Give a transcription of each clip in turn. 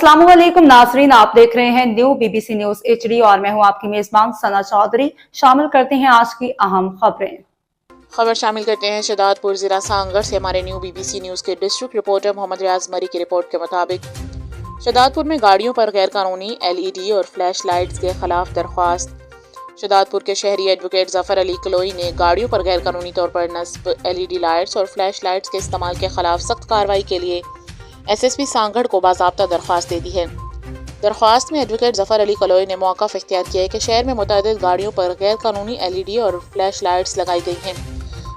अस्सलाम वालेकुम नाज़रीन, आप देख रहे हैं न्यू BBC न्यूज HD और मैं हूं आपकी मेजबान सना चौधरी। शामिल करते हैं आज की अहम खबर शामिल करते हैं शहदादपुर जिला सांगड़ से हमारे न्यू BBC न्यूज के डिस्ट्रिक्ट रिपोर्टर मोहम्मद रियाज मरी की रिपोर्ट के मुताबिक शहदादपुर में गाड़ियों पर गैर कानूनी LED और फ्लैश लाइट्स के खिलाफ दरख्वास्त। शहदादपुर के शहरी एडवोकेट जफर अली कलोई ने गाड़ियों पर गैर कानूनी तौर पर नस्ब LED लाइट्स और फ्लैश लाइट्स के इस्तेमाल के खिलाफ सख्त कार्रवाई के लिए SSP सांगड़ को बाज़ाब्ता दरख्वास्त दे दी है। दरख्वास्त में एडवोकेट जफर अली कलोई ने मौक़िफ़ इख्तियार किया है कि शहर में मुतअद्दिद गाड़ियों पर गैर कानूनी LED और फ्लैश लाइट्स लगाई गई हैं,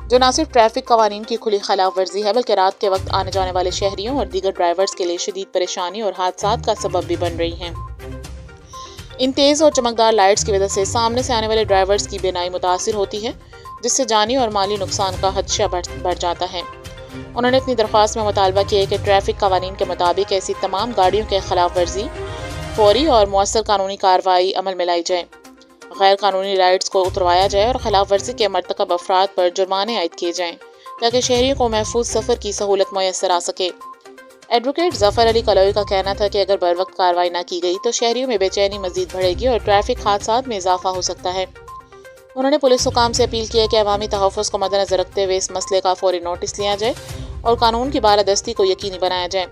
जो न सिर्फ ट्रैफिक कवानीन की खुली खिलाफ वर्जी है बल्कि रात के वक्त आने जाने वाले शहरियों और दीगर ड्राइवर्स के लिए शदीद परेशानी और हादसात का सबब भी बन रही हैं। इन तेज़ और चमकदार लाइट्स की वजह से सामने से आने वाले ड्राइवर्स की बीनाई मुतासिर होती है, जिससे जानी और माली नुकसान का खदशा बढ़ जाता है। उन्होंने अपनी दरख्वास्त में मुतालबा किया कि ट्रैफिक कवानीन के मुताबिक ऐसी तमाम गाड़ियों के खिलाफ वर्जी फौरी और मौसर कानूनी कार्रवाई अमल में लाई जाए, गैर कानूनी लाइट्स को उतरवाया जाए और खिलाफ वर्जी के मरतकब अफराद पर जुर्माने आयद किए जाएँ ताकि शहरियों को महफूज सफ़र की सहूलत मुयस्सर आ सके। एडवोकेट जफर अली कलोई का कहना था कि अगर बर वक्त कार्रवाई न की गई तो शहरियों में बेचैनी मजीद बढ़ेगी और ट्रैफिक हादसात में इजाफा हो सकता है। उन्होंने पुलिस हुकाम से अपील की है कि अवामी तहफ़्फ़ुज़ को मद्देनज़र रखते हुए इस मसले का फौरी नोटिस लिया जाए और कानून की बालादस्ती को यकीनी बनाया जाए।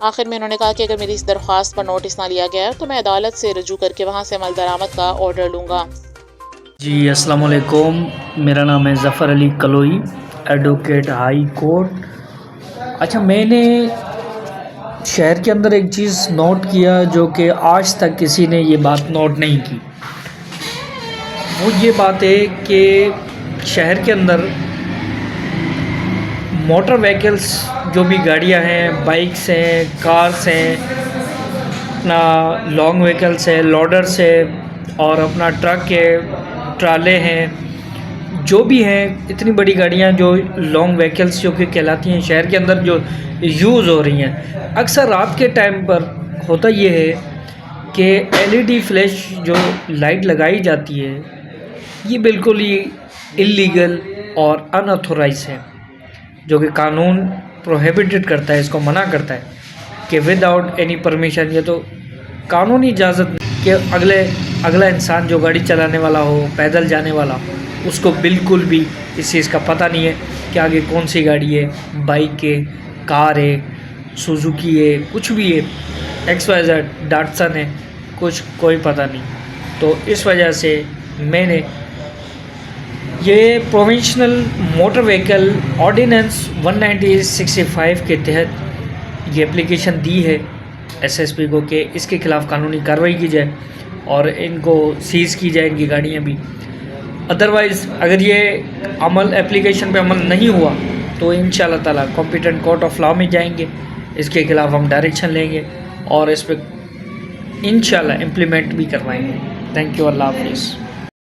आखिर में उन्होंने कहा कि अगर मेरी इस दरख्वास्त पर नोटिस ना लिया गया तो मैं अदालत से रजू करके वहाँ से अमल दरामद का ऑर्डर लूँगा। जी अस्सलाम वालेकुम, मेरा नाम है Zafar Ali कलोई, advocate high court. अच्छा, मैंने शहर के अंदर एक चीज़ नोट किया जो कि आज तक किसी ने ये बात नोट नहीं की। वो ये बात है कि शहर के अंदर मोटर व्हीकल्स जो भी गाड़ियां हैं, बाइक्स हैं, कार्स हैं, अपना लॉन्ग व्हीकल्स है, लोडर्स है और अपना ट्रक है, ट्राले हैं, जो भी हैं, इतनी बड़ी गाड़ियां जो लॉन्ग व्हीकल्स जो कि कहलाती हैं शहर के अंदर जो यूज़ हो रही हैं। अक्सर रात के टाइम पर होता ये है कि LED फ्लैश जो लाइट लगाई जाती है ये बिल्कुल ही इल्लीगल और अनऑथोराइज है, जो कि कानून प्रोहिबिटेड करता है, इसको मना करता है कि विदाउट एनी परमिशन, ये तो कानूनी इजाज़त नहीं कि अगला इंसान जो गाड़ी चलाने वाला हो, पैदल जाने वाला, उसको बिल्कुल भी इस चीज़ का पता नहीं है कि आगे कौन सी गाड़ी है, बाइक है, कार है, सुजुकी है, कुछ भी है, XYZ, डाटसन है, कुछ कोई पता नहीं। तो इस वजह से मैंने ये प्रोविंशनल मोटर व्हीकल ऑर्डिनेंस 1965 के तहत ये एप्लीकेशन दी है SSP को कि इसके ख़िलाफ़ कानूनी कार्रवाई की जाए और इनको सीज़ की जाए, इनकी गाड़ियाँ भी। अदरवाइज़ अगर ये अमल एप्लीकेशन पे अमल नहीं हुआ तो इंशाअल्लाह ताला कॉम्पिटेंट कोर्ट ऑफ लॉ में जाएंगे, इसके ख़िलाफ़ हम डायरेक्शन लेंगे और इस पर इंशाअल्लाह इम्प्लीमेंट भी करवाएंगे। थैंक यू, अल्लाह हाफ़िज़।